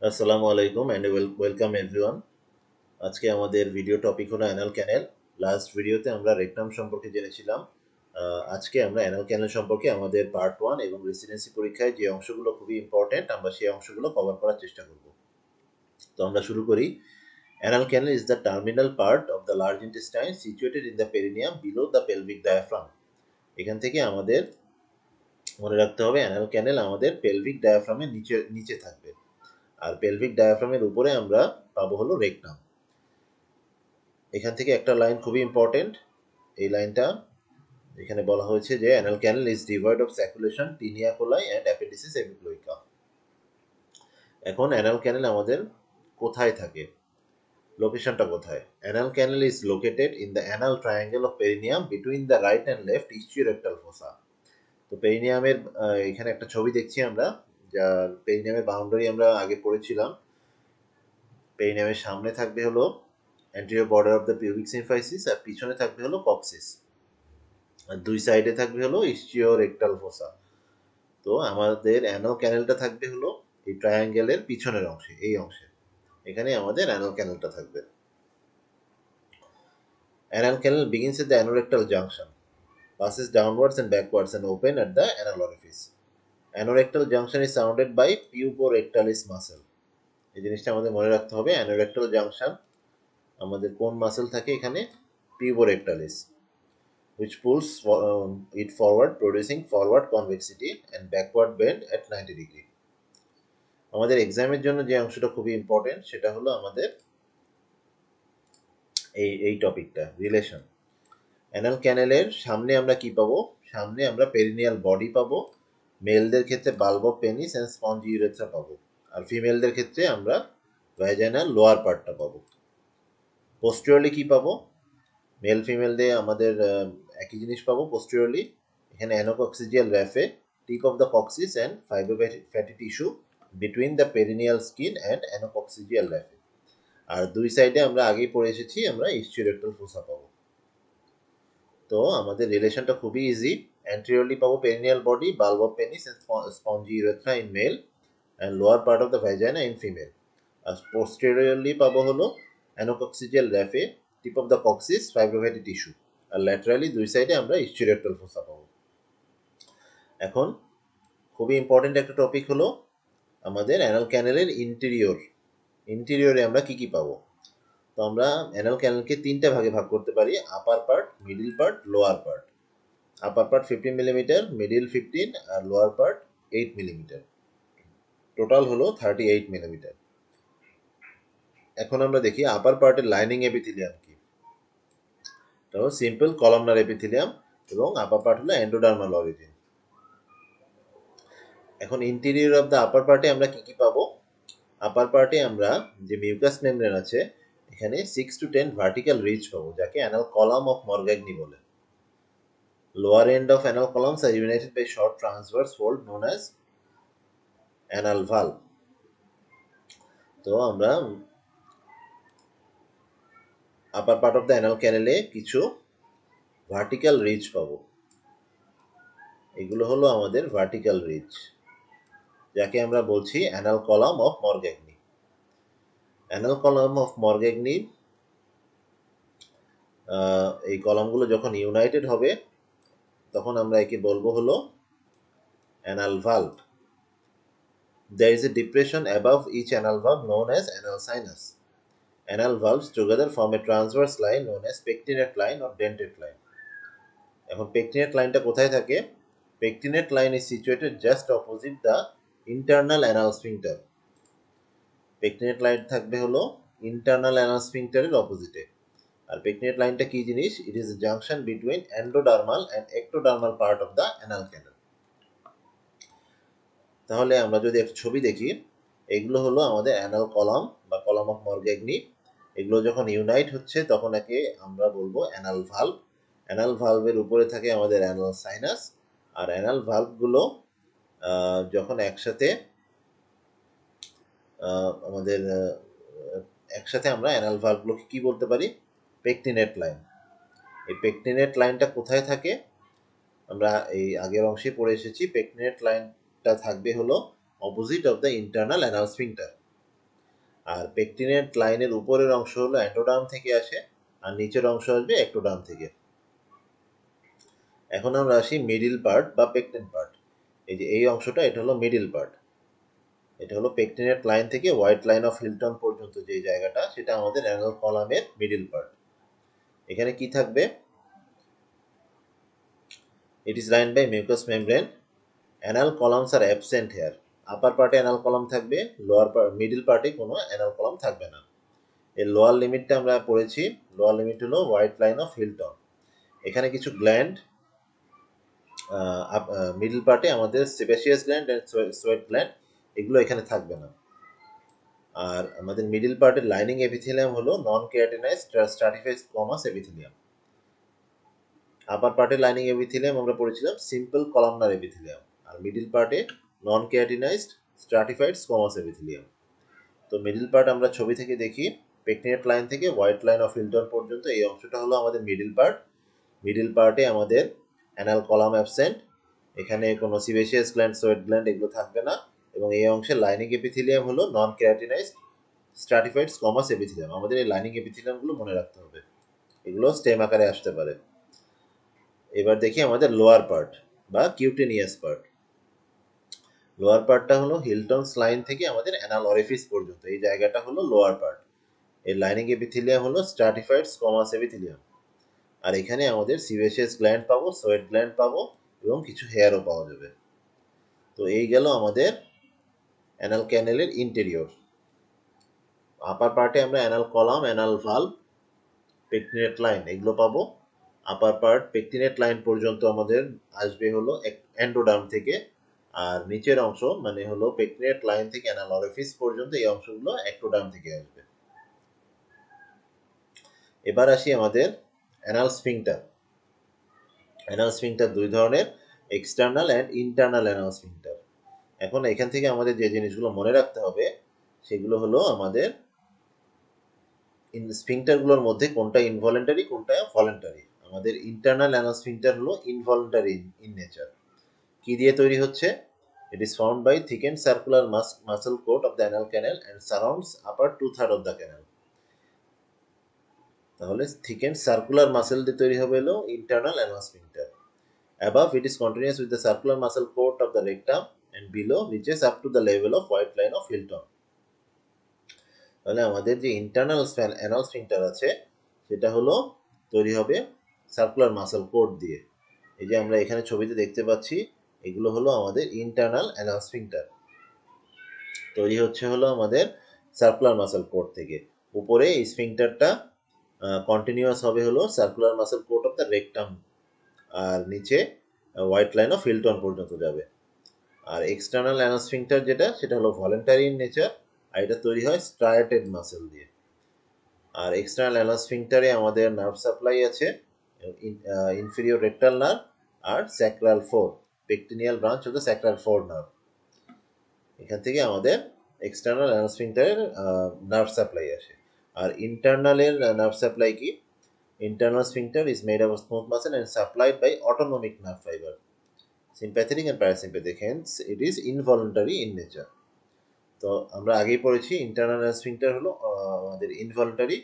আসসালামু আলাইকুম and welcome everyone. আজকে আমাদের ভিডিও টপিক হলো অ্যানাল ক্যানেল। লাস্ট ভিডিওতে আমরা রেকটাম সম্পর্কে জেনেছিলাম। আজকে আমরা অ্যানাল ক্যানেল সম্পর্কে আমাদের পার্ট 1 এবং রেসিডেন্সি পরীক্ষায় যে অংশগুলো খুবই ইম্পর্টেন্ট আমরা সেই অংশগুলো কভার করার চেষ্টা করব। তো আমরা শুরু করি। Anal canal is the terminal part of the large intestine situated in the perineum below the pelvic diaphragm. এখান থেকে আমাদের মনে রাখতে হবে অ্যানাল ক্যানেল আমাদের পেলভিক ডায়াফ্রামের নিচে নিচে থাকবে, আর পেলভিক ডায়াফ্রামের উপরে আমরা পাবো হলো রেকটাম। এখান থেকে একটা লাইন খুবই ইম্পর্টেন্ট। এই লাইনটা এখানে বলা হয়েছে যে anal canal is devoid of circulation taenia coli and appendices epiploicae. এখন অ্যানাল ক্যানেল আমাদের কোথায় থাকে, লোকেশনটা কোথায়? Anal canal is located in the anal triangle of perineum between the right and left ischiorectal fossa. তো পেরিনিয়ামের এখানে একটা ছবি দেখছি আমরা, যা পেরিনিয়ামের বাউন্ডারি আমরা আগে পড়েছিলাম। পেরিনিয়ামের সামনে থাকবে হলো anterior border of the pubic symphysis, আর পিছনে থাকবে হলো কক্সিস, আর দুই সাইডে থাকবে হলো ইস্চিও রেক্টাল ফোসা। তো আমাদের অ্যানাল ক্যানেলটা থাকবে হলো এই ট্রায়াঙ্গেলের পিছনের অংশে, এই অংশে। এখানে আমাদের অ্যানাল ক্যানেলটা থাকবে। Anal cancel begins at the anorectal junction, passes downwards and backwards and open at the anal orifice. Anorectal junction is surrounded by puborectalis muscle. এই জিনিসটা আমাদের মনে রাখতে হবে। অ্যানোরেক্টাল জাংশন আমাদের কোন মাসেল থাকে এখানে? পিউবোরেক্টালিস, which pulls it forward, producing forward convexity and backward bend at 90 degree. আমাদের এক্সামের জন্য যে অংশটা খুবই ইম্পর্টেন্ট সেটা হলো আমাদের এই টপিকটা, রিলেশন। অ্যানাল ক্যানেলের সামনে আমরা কি পাবো? সামনে আমরা পেরিনিয়াল বডি পাবো। মেলদের ক্ষেত্রে bulb of penis and sponge urethra পাবো, আর ফিমেলদের ক্ষেত্রে আমরা ভ্যাজাইনাল লোয়ার পার্টটা পাবো। পোস্টেরিয়রলি কি পাবো? মেল ফিমেল দিয়ে আমাদের একই জিনিস পাবো পোস্টেরিয়রলি। এখানে anococcygeal raphe, tip of the coccyx and fibrofatty tissue between the perineal skin and anococcygeal raphe. আর দুই সাইডে আমরা আগেই পড়ে এসেছি, আমরা ইস্চিওরেক্টাল ফোসা পাবো। তো আমাদের রিলেশনটা খুবই ইজি। অ্যান্টেরিয়রলি পাবো perineal body, bulb of penis and spongy urethra in male and lower part of the vagina in female. আর পোস্টেরিয়রলি পাবো হলো anococcygeal raphe, tip of the coccyx, fibrofatty tissue. আর ল্যাটারালি দুই সাইডে আমরা ইস্চিওরেক্টাল ফোসা পাবো। এখন খুবই ইম্পর্টেন্ট একটা টপিক হলো আমাদের অ্যানাল ক্যানেলের ইন্টেরিয়র। ইন্টেরিয়রে আমরা কি কি পাবো? তো আমরা অ্যানাল ক্যানেলকে তিনটা ভাগে ভাগ করতে পারি: আপার part, middle part, lower part. আপার পার্ট 15 মিলিমিটার, মিডিল 15, আর লোয়ার পার্ট 8 মিলিমিটার। টোটাল হলো 38 মিলিমিটার। এখন আমরা দেখি আপার পার্টের লাইনিং এপিথেলিয়াম কি। তো সিম্পল কলামনার এপিথেলিয়াম, এবং আপার পার্ট হলো এন্ডোডার্মাল অরিজিন। এখন ইন্টেরিয়র অফ দ্য আপার পার্টে আমরা কি কি পাবো? আপার পার্টে আমরা যে মিউকাস মেমব্রেন আছে, এখানে 6 to 10 ভার্টিক্যাল রিজ পাবো, যাকে অ্যানাল কলাম অফ মরগ্যাগনি বলে। Lower end of anal columns are united by short transverse fold known as anal valve. তো আমরা upper part of the anal ক্যানেলে কিছু ভার্টিক্যাল রিজ পাবো। এগুলো হলো আমাদের ভার্টিক্যাল রিজ, যাকে আমরা বলছি anal column of Morgagni. Anal column of Morgagni, এই কলামগুলো যখন ইউনাইটেড হবে তখন আমরা একে বলবো হলো anal valve. There is a depression above each anal valve known as anal sinus. Anal valves together form a transverse line known as pectinate line or dentate line. এখন pectinate লাইনটা কোথায় থাকে? Pectinate line is situated just opposite the internal anal sphincter. Pectinate line থাকবে হলো internal anal sphincter এর অপোজিটে। আর pectinate লাইনটা কি জিনিস? It is a junction between endodermal and ectodermal part of the anal canal. তাহলে আমরা যদি একটা ছবি দেখি, এগুলো হলো আমাদের অ্যানাল কলাম বা কলাম অফ মরগ্যাগনি। এগুলো যখন ইউনাইট হচ্ছে তখন একে আমরা বলবো অ্যানাল ভালভ। অ্যানাল ভালভের উপরে থাকে আমাদের অ্যানাল সাইনাস। আর অ্যানাল ভালভগুলো যখন একসাথে আমাদের একসাথে আমরা অ্যানাল ভালভগুলোকে কি বলতে পারি? Pectinate line. এই পেকটিনেট লাইনটা কোথায় থাকে? আমরা এই আগের অংশে পড়ে এসেছি। পেকটিনেট লাইনটা থাকবে হলো opposite of the internal anal sphincter. আর পেকটিনেট লাইনের উপরের অংশ হলো অ্যান্ডোডার্ম থেকে আসে, আর নিচের অংশ আসবে একটোডার্ম থেকে। এখন আমরা আসি মিডিল পার্ট বা পেকটিন পার্ট। এই যে এই অংশটা, এটা হলো মিডিল পার্ট। এটা হলো পেকটিনেট লাইন থেকে হোয়াইট লাইন অফ হিলটন পর্যন্ত যে জায়গাটা, সেটা আমাদের অ্যানাল কলামের মিডিল পার্ট। এখানে কি থাকবে? It is lined by mucous membrane. Anal columns are absent here. Upper পার্টে অ্যানাল কলাম থাকবে, লোয়ার মিডিল পার্টে কোনো অ্যানাল কলাম থাকবে না। এর লোয়ার লিমিটটা আমরা পড়েছি। লোয়ার লিমিট হলো হোয়াইট লাইন অফ হিলটন। এখানে কিছু গ্ল্যান্ড, মিডল পার্টে আমাদের sebaceous gland and sweat gland, এগুলো এখানে থাকবে না। আর আমাদের মিডল পার্টের লাইনিং এপিথেলিয়াম হলো নন কেরাটিনাইজড স্ট্রাটিফাইড স্কোমাস এপিথেলিয়াম। আপার পার্টের লাইনিং এপিথেলিয়াম আমরা পড়েছিলাম সিম্পল কলামনার এপিথেলিয়াম, আর মিডল পার্টে নন কেরাটিনাইজড স্ট্রাটিফাইড স্কোমাস এপিথেলিয়াম। তো মিডল পার্ট আমরা ছবি থেকে দেখি, পেকটিনেট লাইন থেকে হোয়াইট লাইন অফ হিলটন পর্যন্ত এই অংশটা হলো আমাদের মিডল পার্ট। মিডল পার্টে আমাদের অ্যানাল কলাম অ্যাবসেন্ট, এখানে কোনো সিবেসিয়াস গ্ল্যান্ড, সোয়েট গ্ল্যান্ড এগুলো থাকবে না। এবং এই অংশের লাইনিং এপিথেলিয়াম হলো নন কেরাটিনাইজড স্ট্রাটিফাইড স্কোমাস এপিথেলিয়াম। আমাদের এই লাইনিং এপিথেলিয়ামগুলো মনে রাখতে হবে, এগুলো স্টেম আকারে আসতে পারে। এবার দেখি আমাদের লোয়ার পার্ট বা কিউটেনিয়াস পার্ট। লোয়ার পার্টটা হলো হিলটনস লাইন থেকে আমাদের অ্যানাল অরিফিস পর্যন্ত, এই জায়গাটা হলো লোয়ার পার্ট। এর লাইনিং এপিথেলিয়াম হলো স্ট্রাটিফাইড স্কোমাস এপিথেলিয়াম। আর এখানে আমাদের সিবেসিয়াস গ্ল্যান্ড পাবো, সোয়েট গ্ল্যান্ড পাবো, এবং কিছু হেয়ারও পাওয়া যাবে। তো এই গেল আমাদের অ্যানাল ক্যানেলের ইন্টেরিয়র। আপার পার্টে আমরা anal column, anal valve, pectinate line এগুলো পাবো। আপার পার্ট পেকটিনেট লাইন পর্যন্ত আমাদের আসবে হলো এন্ডোডার্ম থেকে, আর নিচের অংশ মানে হলো পেকটিনেট লাইন থেকে অ্যানাল অরিফিস পর্যন্ত এই অংশগুলো একটোডার্ম থেকে আসবে। এবার আসি আমাদের অ্যানাল স্ফিংটার। অ্যানাল স্ফিংটার দুই ধরনের, external and internal anal sphincter. এখন এখান থেকে আমাদের যে জিনিসগুলো মনে রাখতে হবে সেগুলো হলো আমাদের স্ফিংটারগুলোর মধ্যে কোনটা ইনভলেন্টারি, কোনটা ভলেন্টারি। আমাদের ইন্টারনাল অ্যানাল স্ফিংটার হলো ইনভলেন্টারি ইন নেচার। কি দিয়ে তৈরি হচ্ছে? It is found by thickened circular muscle coat of the anal canal and surrounds upper 2/3 of the canal. তাহলে থিকেন্ড সার্কুলার মাসেল দিয়ে তৈরি হবে হলো internal anal sphincter. Above, it is continuous with the circular muscle coat of the rectum, and below reaches up to the level of white line of Hilton. তাহলে আমাদের যে internal anal sphincter আছে সেটা হলো তৈরি হবে সার্কুলার মাসল কোট দিয়ে। এই যে আমরা এখানে ছবিতে দেখতে পাচ্ছি, এগুলো হলো আমাদের ইন্টারনাল অ্যানাল স্ফিংটার, তৈরি হচ্ছে হলো আমাদের সার্কুলার মাসল কোট থেকে। উপরে এই স্ফিংটারটা কন্টিনিউয়াস হবে হলো circular muscle coat of the rectum, আর নিচে হোয়াইট লাইন অফ হিলটন পর্যন্ত যাবে। আর এক্সটার্নাল অ্যানাল স্ফিংটার যেটা, সেটা হলো ভলেন্টারি ইন নেচার, আর এটা তৈরি হয় স্ট্রায়াটেড মাসেল দিয়ে। আর এক্সটার্নাল অ্যানাল স্ফিংটারে আমাদের নার্ভ সাপ্লাই আছে, ইনফেরিয়র রেক্টাল নার্ভ আর sacral four, pectineal branch of the sacral four nerve. এখান থেকে আমাদের এক্সটার্নাল অ্যানাল স্ফিংটারের নার্ভ সাপ্লাই আসে। আর ইন্টারনালের নার্ভ সাপ্লাই কি? Internal sphincter is made of smooth muscle and supplied by autonomic nerve fiber, sympathetic and parasympathetic, hence it is involuntary in nature. তো আমরা আগেই পড়েছি ইন্টারনাল স্ফিংটার হলো আমাদের ইনভলন্টারি,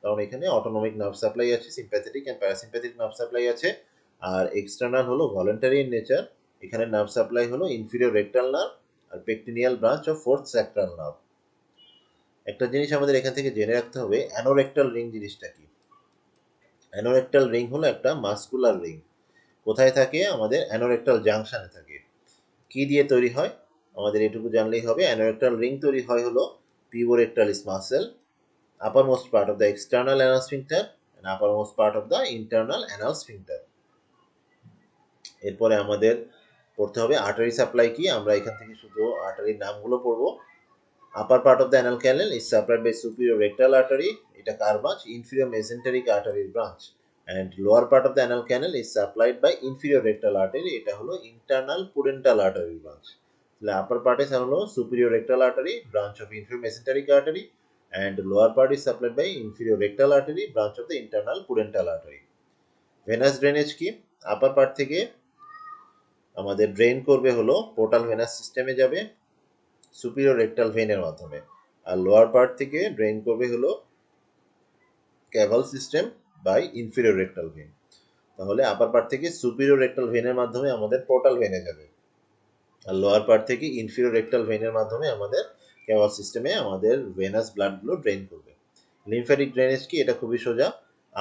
কারণ এখানে অটোনমিক নার্ভ সাপ্লাই আছে, sympathetic and parasympathetic nerve supply আছে। আর এক্সটার্নাল হলো ভলেন্টারি ইন নেচার, এখানে নার্ভ সাপ্লাই হলো ইনফিরিয়র রেক্টাল নার্ভ আর pectineal branch of fourth sacral nerve. একটা জিনিস আমাদের এখান থেকে জেনে রাখতে হবে, অ্যানোরেক্টাল রিং জিনিসটা কি। অ্যানোরেক্টাল রিং হলো একটা মাস্কুলার রিং। কোথায় থাকে? আমাদের অ্যানোরেক্টাল জাংশনে থাকে। কি দিয়ে তৈরি হয়? আমাদের এটুকু জানলেই হবে। অ্যানোরেক্টাল রিং তৈরি হয় হলো পিভোরেক্টালিস muscle, uppermost part of the external anal sphincter and uppermost part of the internal anal sphincter. এরপরে আমাদের পড়তে হবে আর্টারি সাপ্লাই কি। আমরা এখান থেকে শুধু আর্টারির নামগুলো পড়বো। Upper part of the anal canal is supplied by superior rectal artery, এটা কার ব্রাঞ্চ? ইনফিরিয়র মেসেন্টেরিক আর্টারির branch. And lower part of the anal canal is supplied by inferior rectal artery, এটা হলো ইন্টারনাল পুডেন্টাল আর্টারির ব্রাঞ্চ। তাহলে আপার পার্টে হলো superior rectal artery, branch of inferior mesenteric artery, and lower part is supplied by inferior rectal artery, branch of the internal pudendal artery. Venous drainage কি? Upper part থেকে আমাদের drain করবে হলো portal venous সিস্টেমে যাবে সুপিরিয়র রেক্টাল ভেনের মাধ্যমে, আর লোয়ার পার্ট থেকে ড্রেন করবে হলো caval system by inferior rectal vein. তাহলে আপার পার্ট থেকে সুপিরিয়র রেক্টাল ভেনের মাধ্যমে আমাদের পোর্টাল ভেনে যাবে, আর লোয়ার পার্ট থেকে ইনফিরিয়র রেক্টাল ভেনের মাধ্যমে আমাদের ক্যাভাল সিস্টেমে আমাদের ভেনাস ব্লাডগুলো ড্রেন করবে। লিম্ফ্যাটিক ড্রেনেজ কি? এটা খুবই সোজা।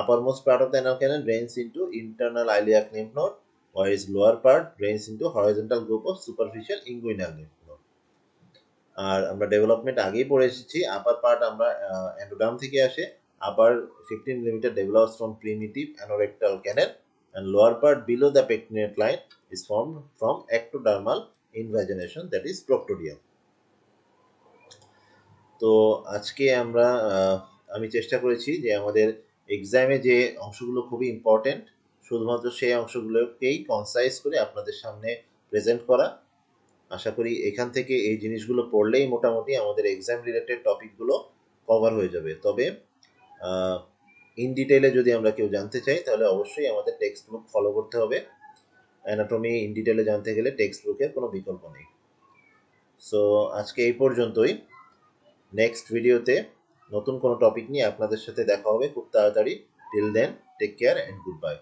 Uppermost part of the anal canal drains into internal iliac lymph node, whereas lower part drains into horizontal group of superficial inguinal lymph node. আর আমরা ডেভেলপমেন্ট আগেই পড়ে এসেছি, আপার পার্ট আমরা এন্ডোডার্ম থেকে আসে, আপার 15 millimeter develops from primitive anorectal canal and lower part below the pectinate line is formed from ectodermal invagination, that is proctodium. তো আজকে আমরা আমি চেষ্টা করেছি যে আমাদের এক্সামে যে অংশগুলো খুবই ইম্পর্টেন্ট শুধুমাত্র সেই অংশগুলোকেই কনসাইজ করে আপনাদের সামনে প্রেজেন্ট করা। আশা করি এখান থেকে এই জিনিসগুলো পড়লেই মোটামুটি আমাদের এক্সাম রিলেটেড টপিকগুলো কভার হয়ে যাবে। তবে ইন ডিটেইলে যদি আমরা কেউ জানতে চাই তাহলে অবশ্যই আমাদের টেক্সট বুক ফলো করতে হবে। অ্যানাটমি ইন ডিটেইলে জানতে গেলে টেক্সট বুকের কোনো বিকল্প নেই। সো আজকে এই পর্যন্তই। নেক্সট ভিডিওতে নতুন কোনো টপিক নিয়ে আপনাদের সাথে দেখা হবে খুব তাড়াতাড়ি। Till then take care and good bye.